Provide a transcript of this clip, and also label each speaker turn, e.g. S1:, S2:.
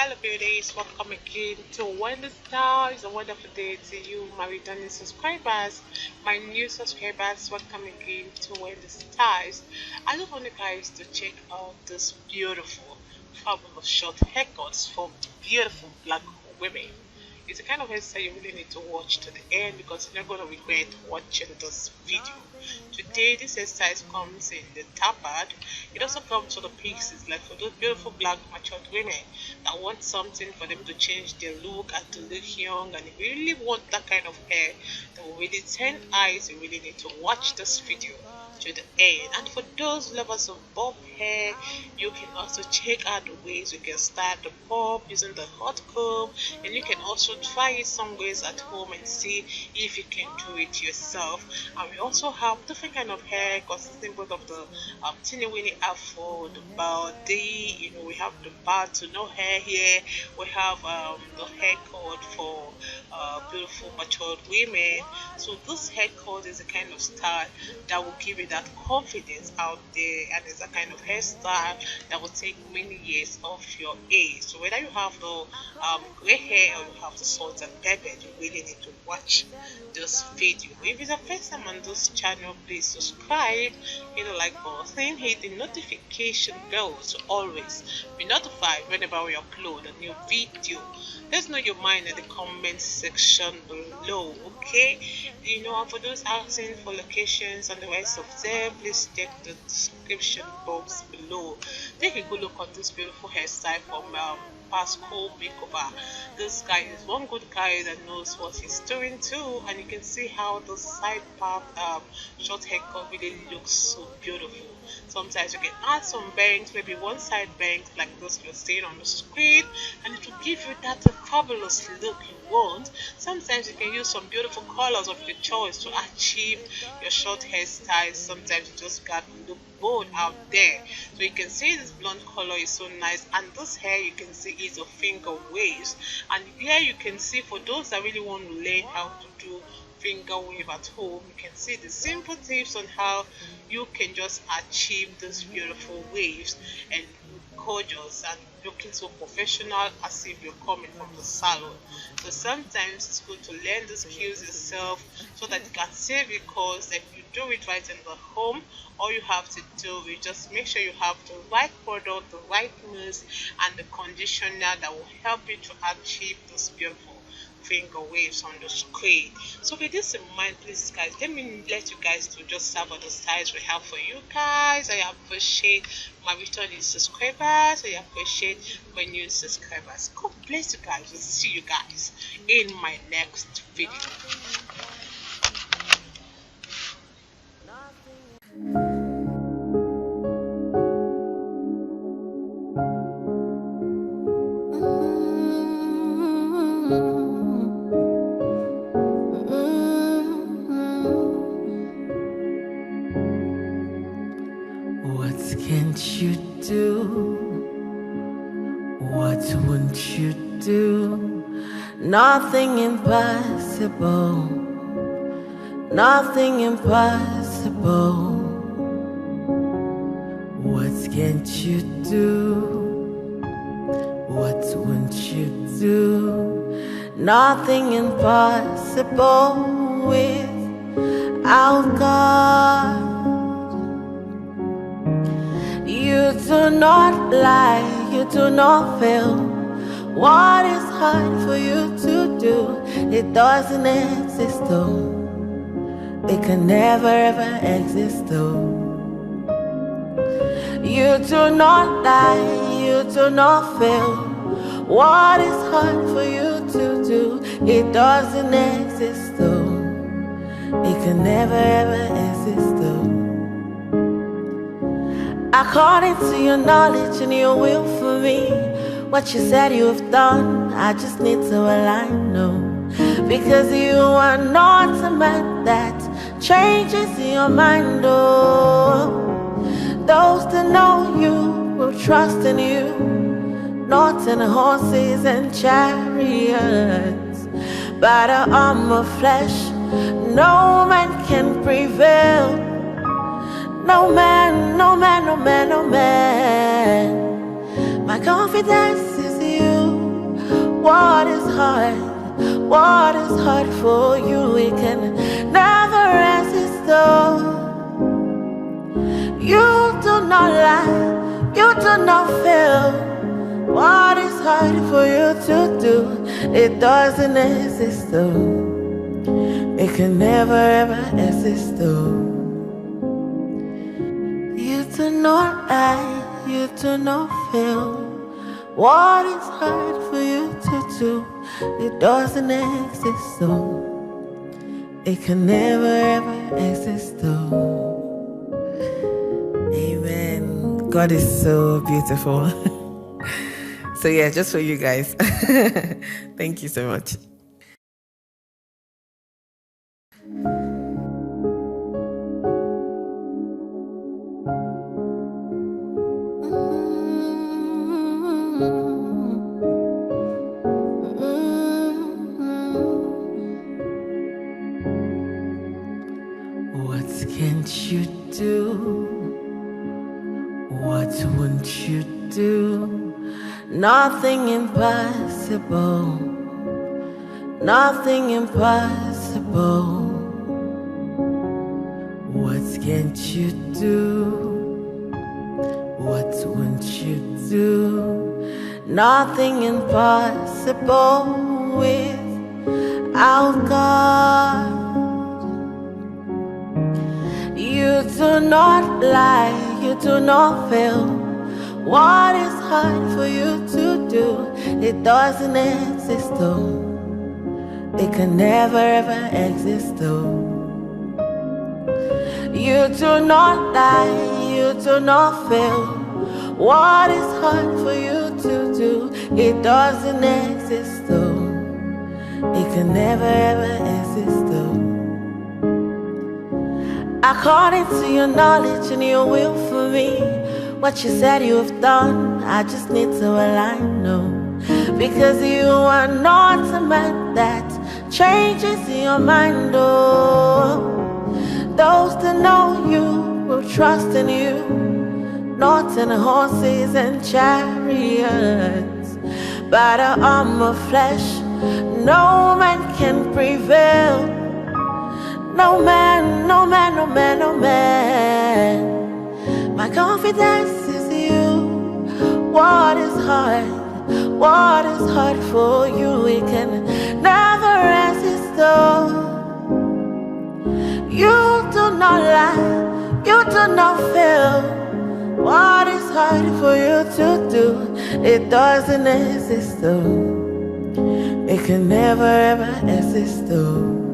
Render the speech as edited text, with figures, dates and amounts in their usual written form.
S1: Hello beauties, welcome again to Wendy Style. It's a wonderful day to you, my returning subscribers, my new subscribers. Welcome again to Wendy Styles. I just want you guys to check out this beautiful, fabulous short haircuts for beautiful black women. It's a kind of hairstyle you really need to watch to the end because you're not going to regret watching this video. Today, this hairstyle comes in the tapered. It also comes to the pieces, like for those beautiful black matured women that want something for them to change their look and to look young, and if you really want that kind of hair that will really turn eyes, you really need to watch this video to the end. And for those lovers of bob hair, you can also check out the ways you can start the bob using the hot comb, and you can also try it some ways at home and see if you can do it yourself. And we also have different kind of hair consisting both of the teeny weeny afro, the baldy, we have the bad to no hair here, we have the hair cord for beautiful matured women. So this hair cord is a kind of style that will give you that confidence out there, and it's a kind of hairstyle that will take many years off your age. So whether you have the gray hair or you have the salt and pepper, you really need to watch this video. If it's the first time on this channel, please subscribe, hit the like button, hit the notification bell to always be notified whenever we upload a new video. Let's know your mind in the comment section below, okay? For those asking for locations and the rest of them, please check the description box below. Take a good look at this beautiful hairstyle from Pasco makeover. This guy is one good guy that knows what he's doing too, and you can see how the side part short haircut really looks so beautiful. Sometimes you can add some bangs, maybe one side bangs like this you're seeing on the screen, and it will give you that fabulous look you want. Sometimes you can use some beautiful colors of your choice to achieve your short hairstyles. Sometimes you just got to look bold out there. So you can see this blonde color is so nice, and this hair you can see is a finger waves. And here you can see, for those that really want to learn how to do finger wave at home, you can see the simple tips on how you can just achieve those beautiful waves and gorgeous and looking so professional as if you're coming from the salon. So sometimes it's good to learn the skills yourself so that you can save your cost. If you do it right in the home, all you have to do is just make sure you have the right product, the right mousse, and the conditioner that will help you to achieve this beautiful finger waves on the screen. So with this in mind, please guys, let you guys to just serve the styles we have for you guys. I appreciate my returning subscribers, I appreciate my new subscribers. God bless you guys. We'll see you guys in my next video.
S2: Can't you do? What won't you do? Nothing impossible. Nothing impossible. What can't you do? What won't you do? Nothing impossible without God. You do not lie, you do not fail. What is hard for you to do? It doesn't exist though. It can never ever exist though. You do not lie, you do not fail. What is hard for you to do? It doesn't exist though. It can never ever exist though. According to your knowledge and your will for me, what you said you have done, I just need to align, no. Because you are not a man that changes your mind, oh. Those that know you will trust in you, not in horses and chariots. By the arm of flesh, no man can prevail. No man, no man, no man, no man. My confidence is you. What is hard? What is hard for you? We can never resist though. You do not lie, you do not fail. What is hard for you to do? It doesn't exist though. It can never ever exist though. You do not lie, you do not fail. What is hard for you to do? It doesn't exist though. It can never ever exist though. Amen. God is so beautiful. So yeah, just for you guys. Thank you so much. What can't you do? What won't you do? Nothing impossible. Nothing impossible. What can't you do? What won't you do? Nothing impossible without God. You do not lie, you do not fail. What is hard for you to do? It doesn't exist though. It can never ever exist though. You do not lie, you do not fail. What is hard for you to do? It doesn't exist though. It can never ever exist though. According to your knowledge and your will for me, what you said you have done, I just need to align, no. Because you are not a man that changes your mind, oh. Those that know you will trust in you, not in horses and chariots. By the arm of flesh, no man can prevail. No man, no man, no man, no man. My confidence is you. What is hard? What is hard for you? We can never resist though. You do not lie, you do not fail. What is hard for you to do? It doesn't exist though. It can never ever exist though.